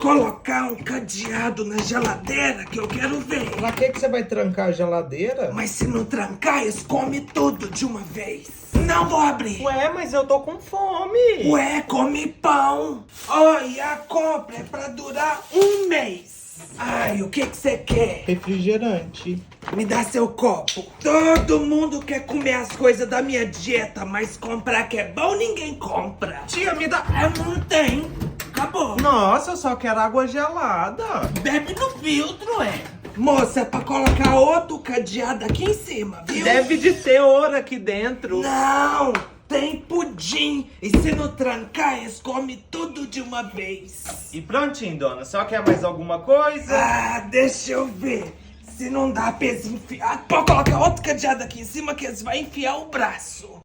colocar um cadeado na geladeira que eu quero ver. Pra que você vai trancar a geladeira? Mas se não trancar, eles comem tudo de uma vez. Não vou abrir. Ué, mas eu tô com fome. Ué, come pão. Olha, a compra é pra durar um mês. Ai, o que você quer? Refrigerante. Me dá seu copo. Todo mundo quer comer as coisas da minha dieta, mas comprar que é bom ninguém compra. Tia, me dá... Não tem. Acabou. Nossa, eu só quero água gelada. Bebe no filtro, é. Moça, é pra colocar outro cadeado aqui em cima, viu? Deve de ter ouro aqui dentro. Não, tem pudim. E se não trancar, eles comem tudo de uma vez. E prontinho, dona. Só quer mais alguma coisa? Ah, deixa eu ver. Se não dá pra eles enfiar... Pode colocar outro cadeado aqui em cima que eles vão enfiar o braço.